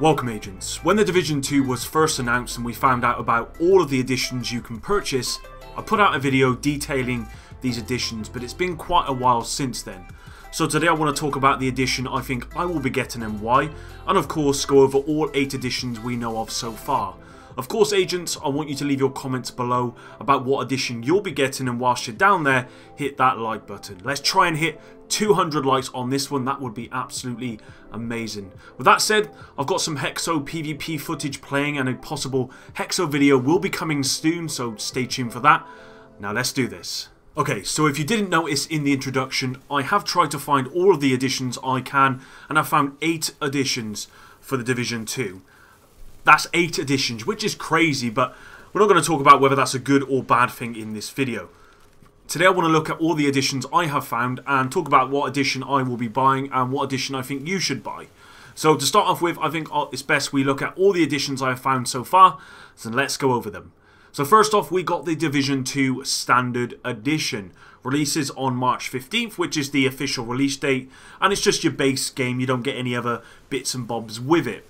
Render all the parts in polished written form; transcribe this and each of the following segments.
Welcome agents. When the Division 2 was first announced and we found out about all of the editions you can purchase, I put out a video detailing these editions, but it's been quite a while since then. So today I want to talk about the edition I think I will be getting and why, and of course go over all 8 editions we know of so far. Of course agents, I want you to leave your comments below about what edition you'll be getting, and whilst you're down there, hit that like button. Let's try and hit 200 likes on this one, that would be absolutely amazing. With that said, I've got some Hexo PvP footage playing and a possible Hexo video will be coming soon, so stay tuned for that. Now let's do this. Okay, so if you didn't notice in the introduction, I have tried to find all of the editions I can, and I've found 8 editions for the Division 2. That's 8 editions, which is crazy, but we're not going to talk about whether that's a good or bad thing in this video. Today I want to look at all the editions I have found and talk about what edition I will be buying and what edition I think you should buy. So to start off with, I think it's best we look at all the editions I have found so far, so let's go over them. So first off, we got the Division 2 Standard Edition. Releases on March 15th, which is the official release date, and it's just your base game, you don't get any other bits and bobs with it.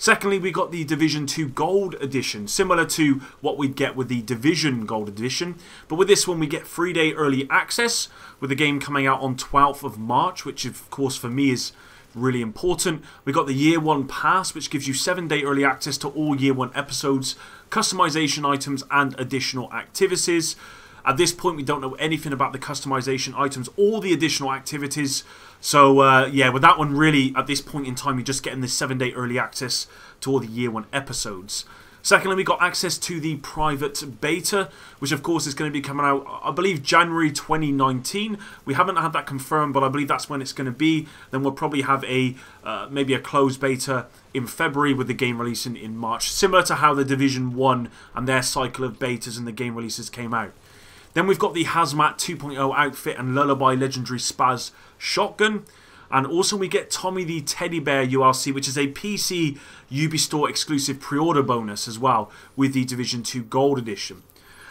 Secondly, we got the Division 2 Gold Edition, similar to what we'd get with the Division Gold Edition, but with this one we get 3-day early access, with the game coming out on 12th of March, which of course for me is really important. We got the Year 1 Pass, which gives you 7-day early access to all Year 1 episodes, customization items and additional activities. At this point we don't know anything about the customization items or the additional activities. So yeah, with that one really at this point in time you're just getting this 7-day early access to all the Year 1 episodes. Secondly, we got access to the private beta, which of course is going to be coming out, I believe, January 2019. We haven't had that confirmed, but I believe that's when it's going to be. Then we'll probably have a maybe a closed beta in February with the game releasing in March, similar to how the Division 1 and their cycle of betas and the game releases came out. Then we've got the Hazmat 2.0 outfit and Lullaby Legendary Spaz shotgun. And also we get Tommy the Teddy Bear ULC, which is a PC Ubisoft exclusive pre-order bonus as well with the Division 2 Gold Edition.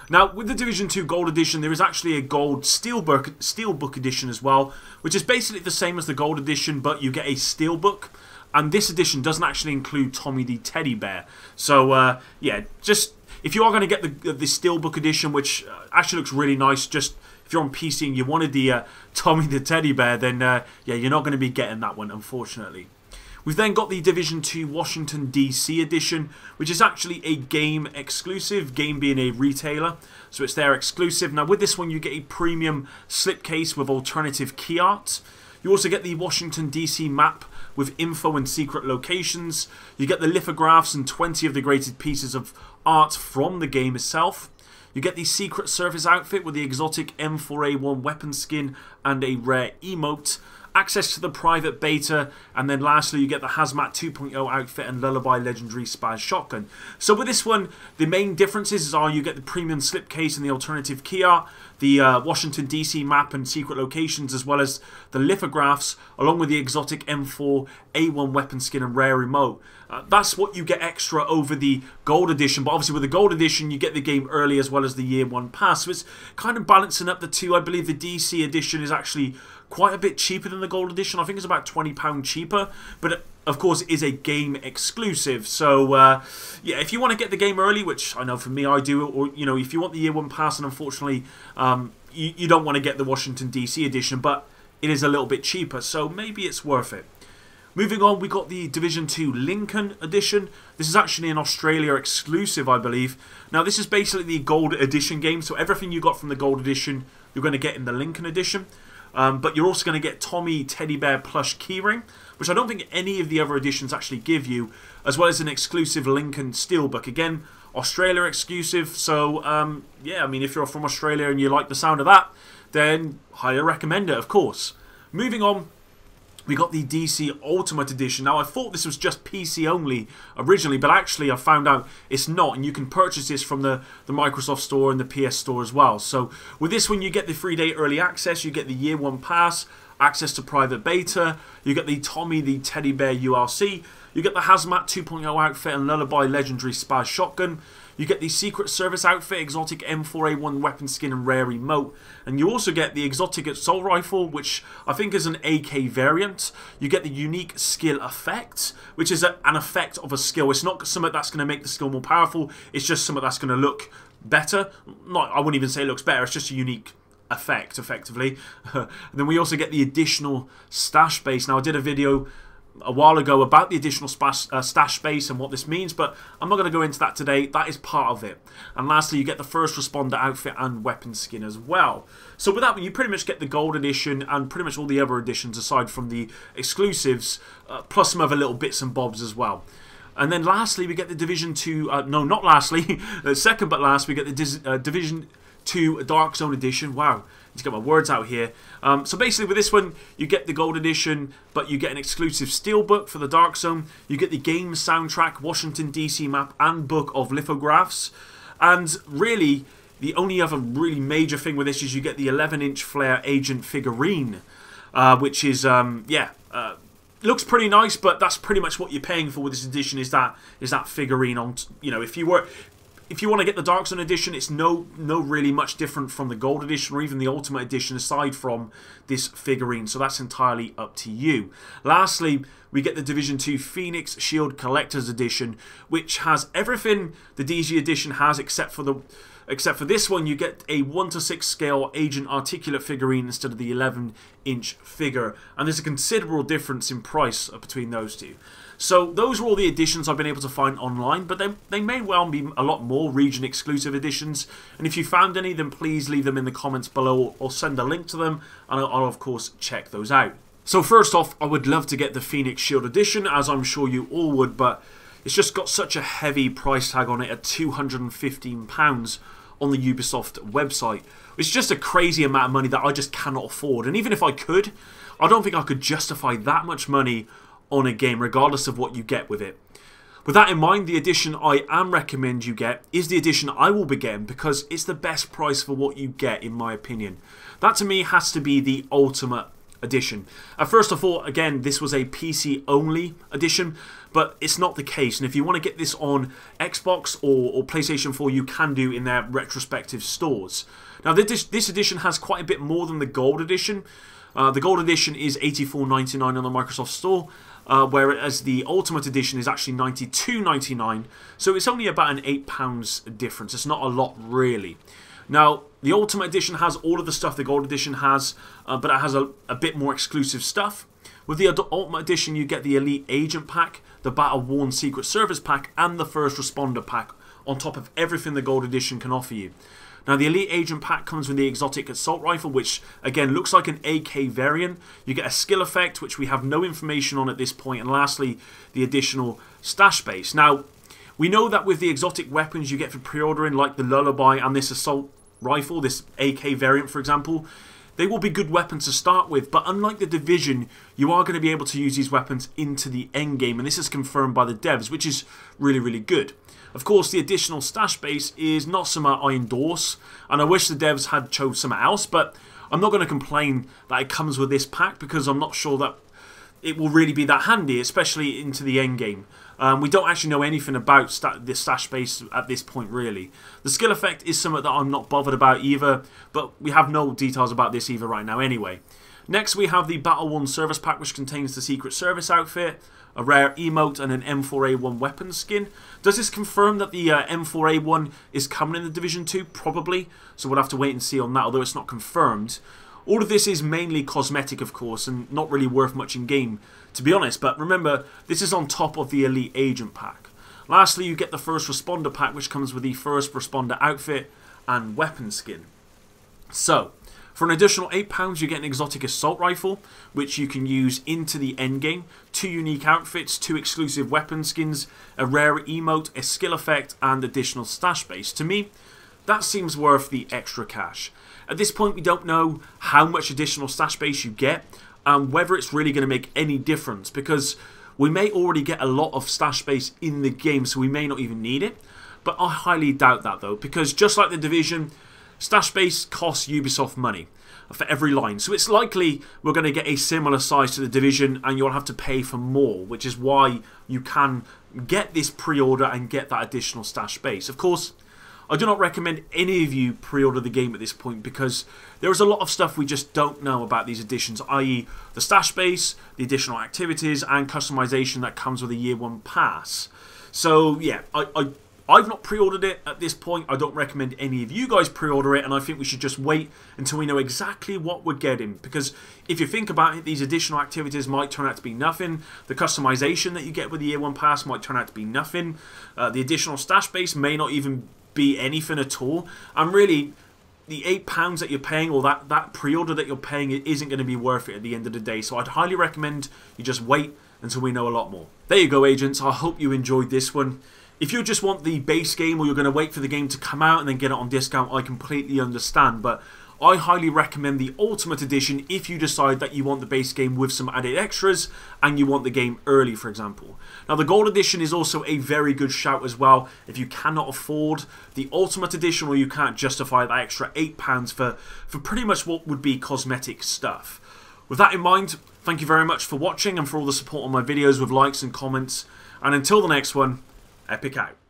Now with the Division 2 Gold Edition there is actually a Gold Steelbook Edition as well, which is basically the same as the Gold Edition, but you get a Steelbook. And this edition doesn't actually include Tommy the Teddy Bear. So yeah, just if you are going to get the Steelbook Edition, which actually looks really nice, just if you're on PC and you wanted the Tommy the Teddy Bear, then yeah, you're not going to be getting that one, unfortunately. We've then got the Division 2 Washington DC Edition, which is actually a game exclusive, game being a retailer, so it's their exclusive. Now with this one you get a premium slipcase with alternative key art. You also get the Washington DC map with info and secret locations. You get the lithographs and 20 of the graded pieces of art from the game itself. You get the Secret Service outfit with the exotic M4A1 weapon skin and a rare emote. Access to the private beta, and then lastly you get the Hazmat 2.0 outfit and Lullaby Legendary Spaz shotgun. So with this one, the main differences are you get the premium slipcase and the alternative key art, the Washington DC map and secret locations, as well as the lithographs, along with the exotic M4A1 weapon skin and rare emote. That's what you get extra over the Gold Edition, but obviously with the Gold Edition you get the game early as well as the Year 1 Pass, so it's kind of balancing up the two. I believe the DC Edition is actually quite a bit cheaper than the Gold Edition. I think it's about £20 cheaper, but of course it is a game exclusive. So yeah, if you want to get the game early, which I know for me I do, or you know, if you want the Year 1 Pass, and unfortunately you don't want to get the Washington DC Edition, but it is a little bit cheaper, so maybe it's worth it. Moving on, we got the Division 2 Lincoln Edition. This is actually an Australia exclusive, I believe. Now this is basically the Gold Edition game, so everything you got from the Gold Edition you're going to get in the Lincoln Edition. But you're also going to get Tommy Teddy Bear plush keyring, which I don't think any of the other editions actually give you, as well as an exclusive Lincoln Steelbook. Again, Australia exclusive, so yeah, I mean if you're from Australia and you like the sound of that, then highly recommend it, of course. Moving on, we got the DC Ultimate Edition. Now I thought this was just PC only originally, but actually I found out it's not, and you can purchase this from the Microsoft Store and the PS Store as well. So with this one you get the 3-day early access, you get the Year 1 Pass, access to private beta, you get the Tommy the Teddy Bear ULC, you get the Hazmat 2.0 outfit and Lullaby Legendary Spaz shotgun, you get the Secret Service outfit, exotic M4A1 weapon skin and rare emote. And you also get the exotic assault rifle, which I think is an AK variant. You get the unique skill effect, which is an effect of a skill. It's not something that's going to make the skill more powerful. It's just something that's going to look better. I wouldn't even say it looks better. It's just a unique effect, effectively. And then we also get the additional stash base. Now, I did a video a while ago about the additional stash space and what this means, but I'm not going to go into that today. That is part of it. And lastly, you get the first responder outfit and weapon skin as well. So with that, you pretty much get the gold edition and pretty much all the other editions aside from the exclusives, plus some other little bits and bobs as well. And then lastly, we get the Division 2, no, not lastly, second but last, we get the Division 2 Dark Zone edition. Wow, let's get my words out here. So basically with this one, you get the gold edition, but you get an exclusive steelbook for the Dark Zone. You get the game soundtrack, Washington DC map, and book of lithographs. And really, the only other really major thing with this is you get the 11-inch Flare Agent figurine, which is, looks pretty nice, but that's pretty much what you're paying for with this edition, is that figurine. On, you know, if you want to get the Dark Zone edition, it's no really much different from the gold edition or even the ultimate edition aside from this figurine, so that's entirely up to you. Lastly, we get the Division 2 Phoenix Shield Collector's Edition, which has everything the DZ edition has except for this one. You get a 1:6 scale Agent Articulate figurine instead of the 11-inch figure, and there's a considerable difference in price between those two. So those are all the editions I've been able to find online, but they may well be a lot more region exclusive editions, and if you found any, then please leave them in the comments below or send a link to them, and I'll of course check those out. So first off, I would love to get the Phoenix Shield edition, as I'm sure you all would, but it's just got such a heavy price tag on it at £215 on the Ubisoft website. It's just a crazy amount of money that I just cannot afford, and even if I could, I don't think I could justify that much money on a game, regardless of what you get with it. With that in mind, the edition I am recommend you get is the edition I will be getting, because it's the best price for what you get, in my opinion. That to me has to be the Ultimate edition. At first I thought, again, this was a PC only edition, but it's not the case, and if you want to get this on Xbox or PlayStation 4, you can do in their retrospective stores. Now this edition has quite a bit more than the gold edition. The gold edition is $84.99 on the Microsoft Store, whereas the Ultimate Edition is actually $92.99, so it's only about an £8 difference. It's not a lot, really. Now, the Ultimate Edition has all of the stuff the Gold Edition has, but it has a bit more exclusive stuff. With the Ultimate Edition, you get the Elite Agent Pack, the Battle-Worn Secret Service Pack, and the First Responder Pack, on top of everything the Gold Edition can offer you. Now, the Elite Agent Pack comes with the Exotic Assault Rifle, which, again, looks like an AK variant. You get a skill effect, which we have no information on at this point. And lastly, the additional stash base. Now, we know that with the exotic weapons you get for pre-ordering, like the Lullaby and this Assault Rifle, this AK variant, for example, they will be good weapons to start with. But unlike the Division, you are going to be able to use these weapons into the endgame. And this is confirmed by the devs, which is really, really good. Of course, the additional stash base is not something I endorse, and I wish the devs had chose something else, but I'm not going to complain that it comes with this pack, because I'm not sure that it will really be that handy, especially into the end game. We don't actually know anything about this stash base at this point, really. The skill effect is something that I'm not bothered about either, but we have no details about this either right now anyway. Next, we have the Battle-Worn Service Pack, which contains the Secret Service outfit, a rare emote, and an M4A1 weapon skin. Does this confirm that the M4A1 is coming in the Division 2? Probably, so we'll have to wait and see on that, although it's not confirmed. All of this is mainly cosmetic, of course, and not really worth much in game, to be honest, but remember, this is on top of the Elite Agent Pack. Lastly, you get the First Responder Pack, which comes with the First Responder outfit and weapon skin. So, for an additional £8, you get an Exotic Assault Rifle, which you can use into the endgame, 2 unique outfits, 2 exclusive weapon skins, a rare emote, a skill effect, and additional stash base. To me, that seems worth the extra cash. At this point, we don't know how much additional stash base you get, and whether it's really going to make any difference, because we may already get a lot of stash base in the game, so we may not even need it. But I highly doubt that, though, because just like the Division, stash base costs Ubisoft money. for every line. So it's likely we're going to get a similar size to the Division, and you'll have to pay for more, which is why you can get this pre-order and get that additional stash space. Of course, I do not recommend any of you pre-order the game at this point, because there is a lot of stuff we just don't know about these editions, i.e. the stash space, the additional activities, and customization that comes with a year one pass. So yeah, I've not pre-ordered it at this point. I don't recommend any of you guys pre-order it, and I think we should just wait until we know exactly what we're getting. Because if you think about it, these additional activities might turn out to be nothing. The customization that you get with the year one pass might turn out to be nothing. The additional stash base may not even be anything at all. And really, the £8 that you're paying, or that pre-order that you're paying, it isn't going to be worth it at the end of the day. So I'd highly recommend you just wait until we know a lot more. There you go, agents. I hope you enjoyed this one. If you just want the base game, or you're going to wait for the game to come out and then get it on discount, I completely understand. But I highly recommend the Ultimate Edition if you decide that you want the base game with some added extras and you want the game early, for example. Now, the Gold Edition is also a very good shout as well if you cannot afford the Ultimate Edition, or you can't justify that extra £8 for pretty much what would be cosmetic stuff. With that in mind, thank you very much for watching and for all the support on my videos with likes and comments. And until the next one, Epic out.